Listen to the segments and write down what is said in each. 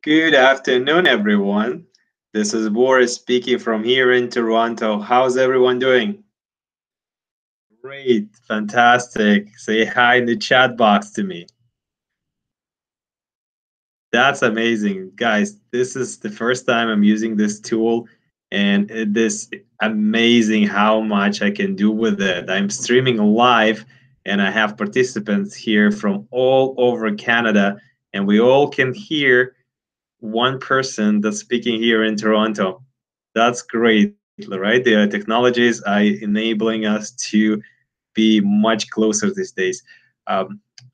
Good afternoon, everyone. This is Boris speaking from here in Toronto. How's everyone doing? Great, fantastic. Say hi in the chat box to me. That's amazing. Guys, this is the first time I'm using this tool, and it is amazing how much I can do with it. I'm streaming live, and I have participants here from all over Canada, and we all can hear one person that's speaking here in Toronto. That's great, right? The technologies are enabling us to be much closer these days. All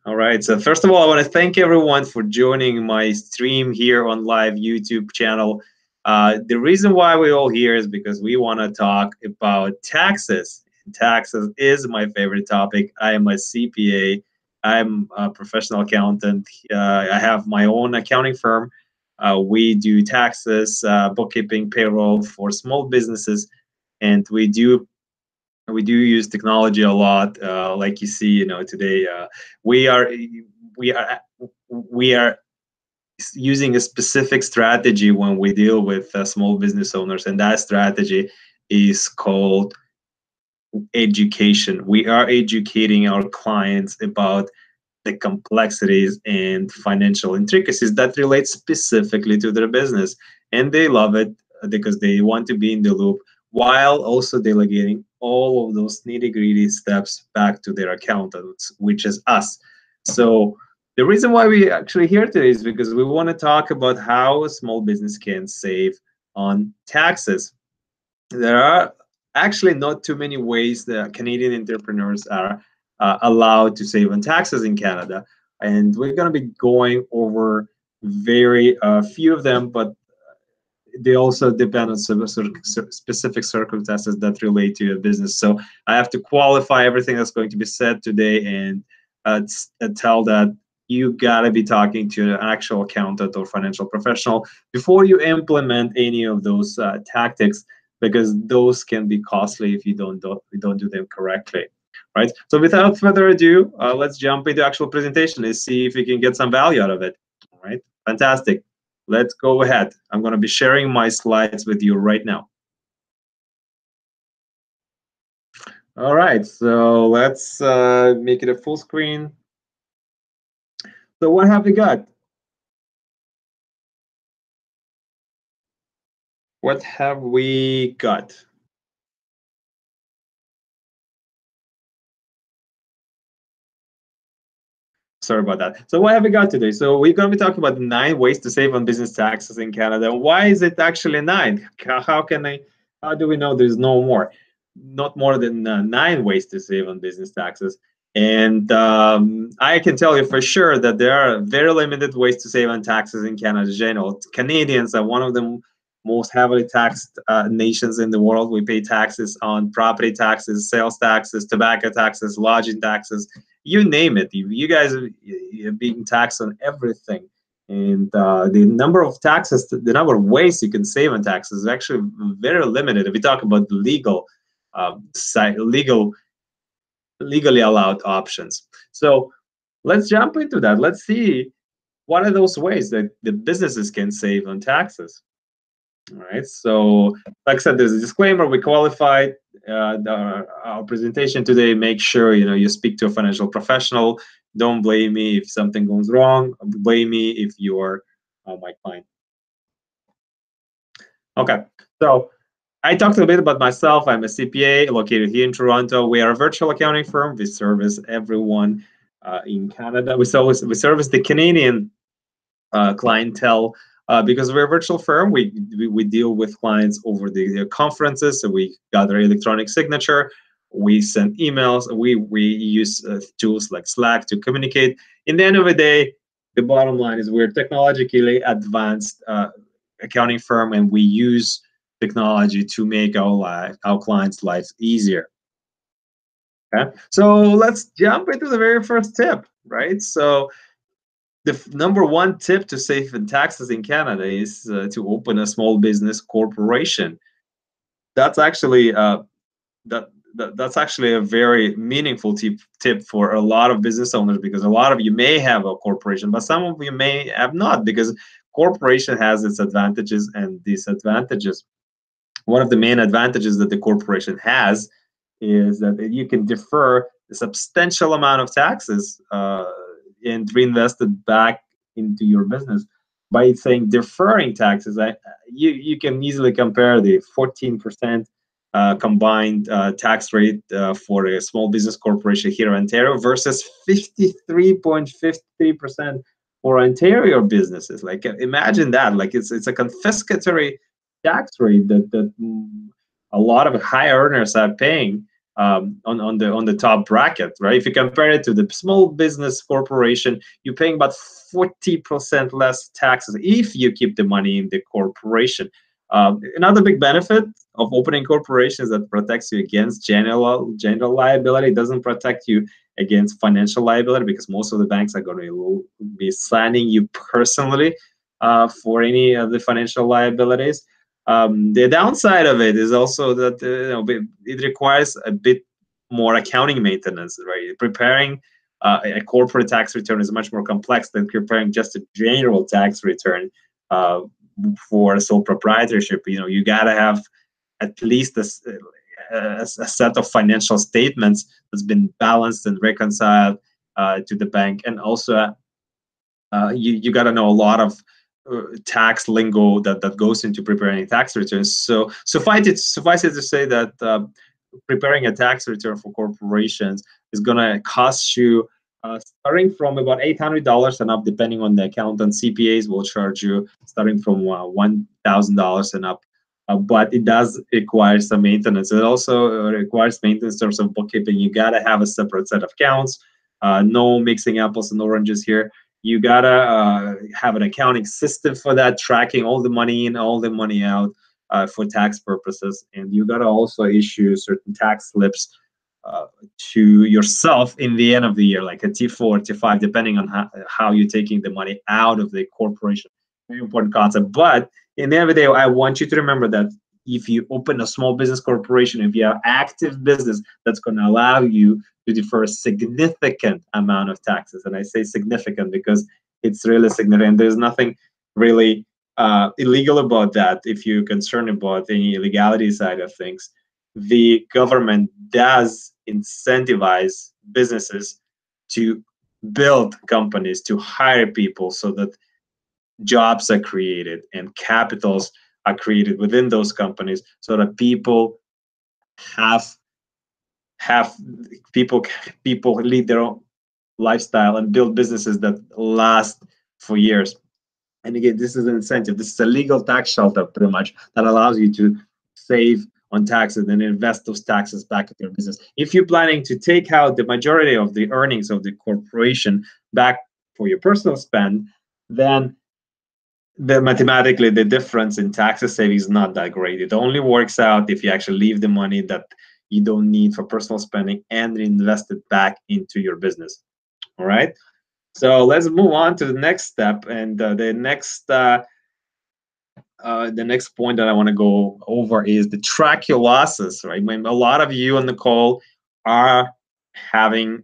right. So first of all, I want to thank everyone for joining my stream here on live YouTube channel. The reason why we're all here is because we want to talk about taxes. Taxes is my favorite topic. I am a CPA. I'm a professional accountant. I have my own accounting firm. We do taxes, bookkeeping, payroll for small businesses, and we do use technology a lot. Like you see, today we are we are we are using a specific strategy when we deal with small business owners, and that strategy is called education. We are educating our clients about the complexities and financial intricacies that relate specifically to their business. And they love it because they want to be in the loop while also delegating all of those nitty gritty steps back to their accountants, which is us. So the reason why we actually here today is because we want to talk about how a small business can save on taxes. There are actually not too many ways that Canadian entrepreneurs are allowed to save on taxes in Canada. And we're going to be going over very few of them, but they also depend on some sort of specific circumstances that relate to your business. So I have to qualify everything that's going to be said today and tell that you got to be talking to an actual accountant or financial professional before you implement any of those tactics, because those can be costly if you don't do them correctly, right? So without further ado, let's jump into actual presentation and see if we can get some value out of it. All right, fantastic. Let's go ahead. I'm going to be sharing my slides with you right now. All right, so let's make it a full screen. So what have we got? What have we got? Sorry about that. So what have we got today? So we're going to be talking about 9 ways to save on business taxes in Canada. Why is it actually 9? How do we know there's no more? Not more than 9 ways to save on business taxes. And I can tell you for sure that there are very limited ways to save on taxes in Canada in general. Canadians are one of the most heavily taxed nations in the world. We pay taxes on property taxes, sales taxes, tobacco taxes, lodging taxes, you name it. You guys are being taxed on everything. And the number of taxes, the number of ways you can save on taxes is actually very limited. If we talk about the legally allowed options. So let's jump into that. Let's see what are those ways that the businesses can save on taxes. All right. So, like I said, there's a disclaimer. We qualified our presentation today. Make sure you speak to a financial professional. Don't blame me if something goes wrong. Blame me if you are my client. Okay. So I talked a bit about myself. I'm a CPA located here in Toronto. We are a virtual accounting firm. We service everyone in Canada. We service the Canadian clientele. Because we're a virtual firm, we deal with clients over the conferences. So we gather electronic signature, we send emails, we use tools like Slack to communicate. In the end of the day, the bottom line is we're a technologically advanced accounting firm, and we use technology to make our clients' lives easier. Okay, so let's jump into the very first tip, right? So the number 1 tip to save in taxes in Canada is to open a small business corporation. That's actually that's actually a very meaningful tip for a lot of business owners, because a lot of you may have a corporation, but some of you may have not, because corporation has its advantages and disadvantages. One of the main advantages that the corporation has is that you can defer a substantial amount of taxes and reinvest it back into your business. By saying deferring taxes, you can easily compare the 14% combined tax rate for a small business corporation here in Ontario versus 53.53% for Ontario businesses. Like, imagine that. Like, it's a confiscatory tax rate that a lot of high earners are paying on the top bracket, right? If you compare it to the small business corporation, you're paying about 40% less taxes if you keep the money in the corporation. Another big benefit of opening corporations that protects you against general liability. It doesn't protect you against financial liability because most of the banks are going to be signing you personally for any of the financial liabilities. The downside of it is also that it requires a bit more accounting maintenance, right? Preparing a corporate tax return is much more complex than preparing just a general tax return for sole proprietorship. You got to have at least a set of financial statements that's been balanced and reconciled to the bank, and also you got to know a lot of tax lingo that goes into preparing tax returns. So suffice it to say that preparing a tax return for corporations is going to cost you starting from about $800 and up, depending on the accountant. CPAs will charge you starting from $1,000 and up. But it does require some maintenance. It also requires maintenance in terms of bookkeeping. You got to have a separate set of accounts. No mixing apples and oranges here. You gotta have an accounting system for that, tracking all the money in, all the money out for tax purposes. And you gotta also issue certain tax slips to yourself in the end of the year, like a T4, T5, depending on how you're taking the money out of the corporation. Very important concept. But in the end of the day, I want you to remember that if you open a small business corporation, if you have active business, that's going to allow you to defer a significant amount of taxes. And I say significant because it's really significant. There's nothing really illegal about that if you're concerned about any illegality side of things. The government does incentivize businesses to build companies, to hire people so that jobs are created and capitals are created within those companies so that people lead their own lifestyle and build businesses that last for years. And again, this is an incentive. This is a legal tax shelter pretty much that allows you to save on taxes and invest those taxes back into your business. If you're planning to take out the majority of the earnings of the corporation back for your personal spend, then mathematically the difference in taxes saving is not that great. It only works out if you actually leave the money that you don't need for personal spending and reinvest it back into your business. All right. So let's move on to the next step, and the next point that I want to go over is the track your losses. Right. When a lot of you on the call are having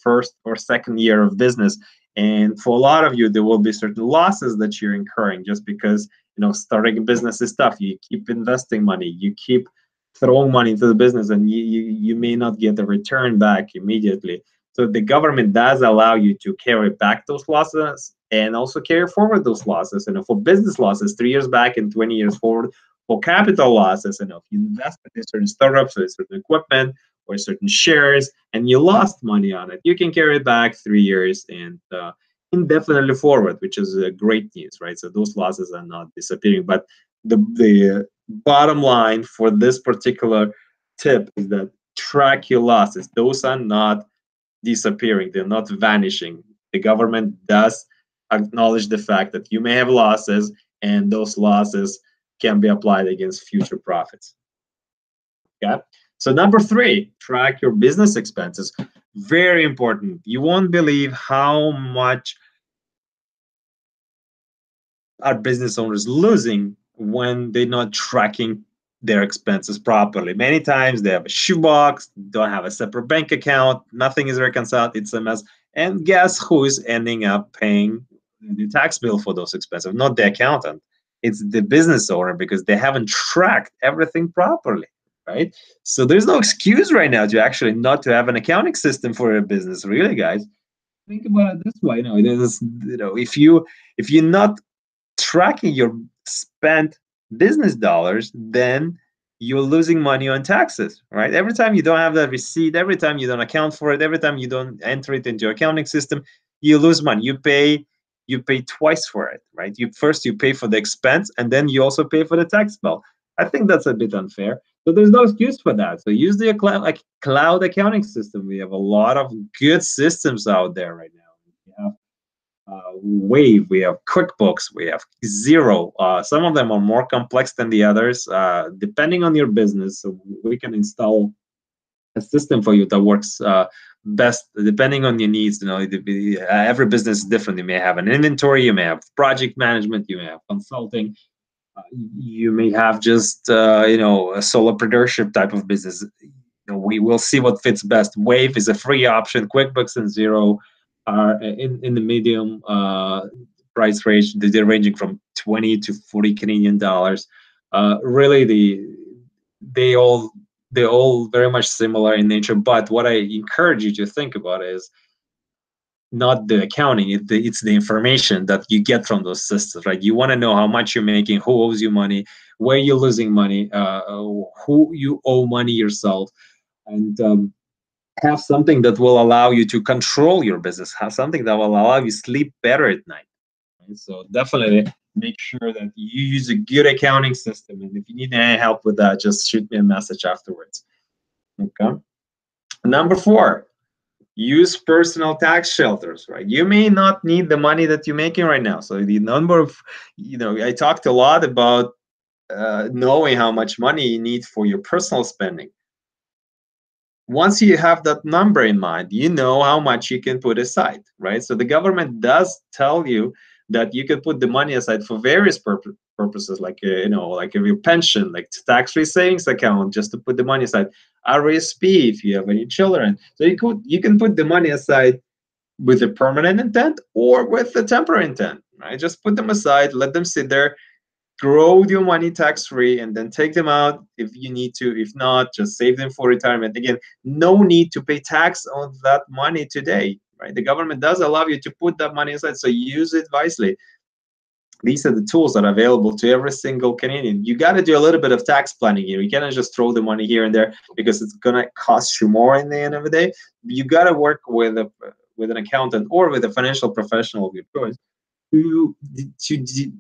first or second year of business. And for a lot of you, there will be certain losses that you're incurring just because, starting a business is tough. You keep investing money, you keep throwing money into the business, and you may not get the return back immediately. So the government does allow you to carry back those losses and also carry forward those losses. And for business losses, 3 years back and 20 years forward. For capital losses, if you invest in certain startups or certain equipment or certain shares and you lost money on it, you can carry it back 3 years and indefinitely forward, which is great news, right? So those losses are not disappearing. But the bottom line for this particular tip is that track your losses. Those are not disappearing. They're not vanishing. The government does acknowledge the fact that you may have losses, and those losses can be applied against future profits. Okay. So number 3, track your business expenses. Very important. You won't believe how much are business owners losing when they're not tracking their expenses properly. Many times they have a shoebox, don't have a separate bank account, nothing is reconciled, it's a mess. And guess who is ending up paying the tax bill for those expenses, not the accountant. It's the business owner because they haven't tracked everything properly, right? So there's no excuse right now to actually not to have an accounting system for your business, really, guys. Think about it this way. It is, if you're not tracking your spent business dollars, then you're losing money on taxes, right? Every time you don't have that receipt, every time you don't account for it, every time you don't enter it into your accounting system, you lose money. You pay twice for it, right? You pay for the expense and then you also pay for the tax bill. I think that's a bit unfair. So there's no excuse for that. So use the cloud accounting system. We have a lot of good systems out there right now. We have Wave, we have QuickBooks, we have Xero. Some of them are more complex than the others, depending on your business. So we can install a system for you that works best depending on your needs. Every business is different. You may have an inventory, you may have project management, you may have consulting, you may have just a solopreneurship type of business. We will see what fits best. Wave is a free option. QuickBooks and Xero are in the medium price range. They're ranging from 20 to 40 Canadian dollars. Really, they're all very much similar in nature. But what I encourage you to think about is not the accounting, it's the information that you get from those systems, right? You want to know how much you're making, who owes you money, where you're losing money, who you owe money yourself, and have something that will allow you to control your business, have something that will allow you sleep better at night. Right? So definitely make sure that you use a good accounting system. And if you need any help with that, just shoot me a message afterwards. Okay. Number 4, use personal tax shelters, right? You may not need the money that you're making right now. So the number of, I talked a lot about knowing how much money you need for your personal spending. Once you have that number in mind, you know how much you can put aside, right? So the government does tell you that you can put the money aside for various purposes, like like your pension, like tax-free savings account, just to put the money aside. RSP if you have any children. So you can put the money aside with a permanent intent or with a temporary intent, right? Just put them aside, let them sit there, grow your money tax-free, and then take them out if you need to. If not, just save them for retirement. Again, no need to pay tax on that money today, right? The government does allow you to put that money aside, so use it wisely. These are the tools that are available to every single Canadian. You got to do a little bit of tax planning here. You cannot just throw the money here and there because it's going to cost you more in the end of the day. You got to work with an accountant or with a financial professional of your choice to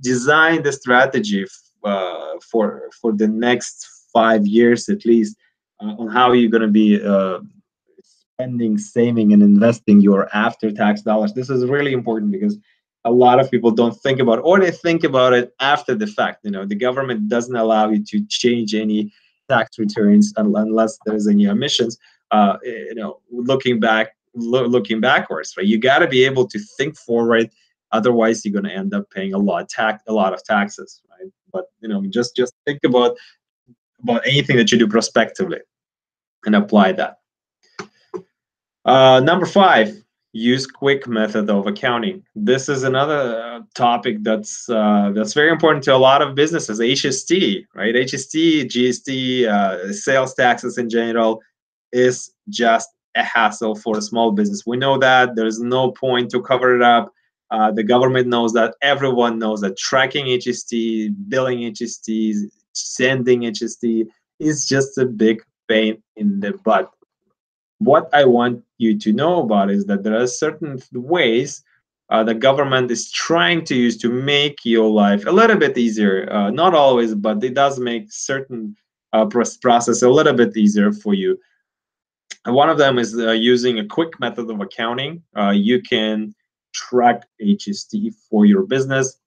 design the strategy for the next 5 years at least on how you're going to be spending, saving, and investing your after-tax dollars. This is really important because a lot of people don't think about it, or they think about it after the fact. The government doesn't allow you to change any tax returns unless there's any omissions. Looking backwards, right? You got to be able to think forward. Otherwise, you're going to end up paying a lot of taxes, right? But just think about anything that you do prospectively and apply that. Number 5, use quick method of accounting. This is another topic that's very important to a lot of businesses. HST, right? HST, GST, sales taxes in general is just a hassle for a small business. We know that. There's no point to cover it up. The government knows that. Everyone knows that tracking HST, billing HST, sending HST is just a big pain in the butt. What I want you to know about is that there are certain ways the government is trying to use to make your life a little bit easier. Not always, but it does make certain process a little bit easier for you. And one of them is using a quick method of accounting. You can track HST for your business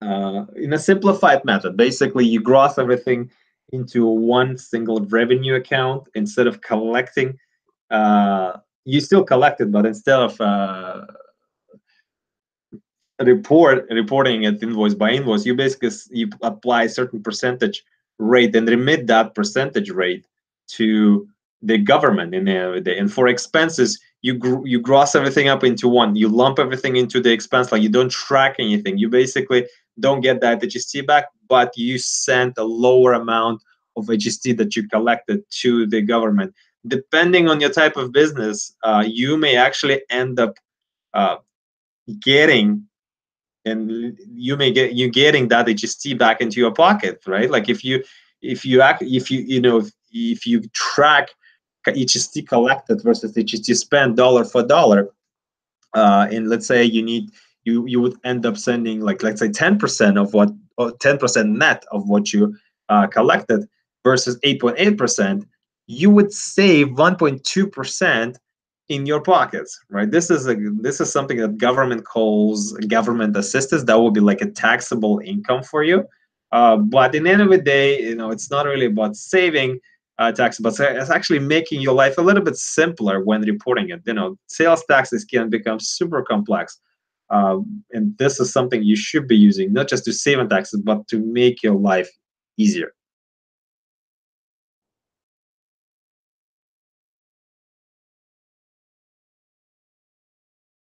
in a simplified method. Basically, you gross everything into one single revenue account instead of collecting. You still collect it, but instead of reporting it invoice by invoice, you apply a certain percentage rate and remit that percentage rate to the government. And for expenses, you gross everything up into one. You lump everything into the expense, like you don't track anything. You basically don't get that HST back, but you send a lower amount of HST that you collected to the government. Depending on your type of business, you may actually end up uh, getting, and you getting that HST back into your pocket, right? Like if you track HST collected versus HST spent dollar for dollar, and let's say you would end up sending, like, let's say 10% of what, or 10% net of what you collected versus 8.8%, you would save 1.2% in your pockets, right? This is something that government calls government assistance. That will be like a taxable income for you. But in the end of the day, it's not really about saving tax, but it's actually making your life a little bit simpler when reporting it. Sales taxes can become super complex, and this is something you should be using, not just to save on taxes, but to make your life easier.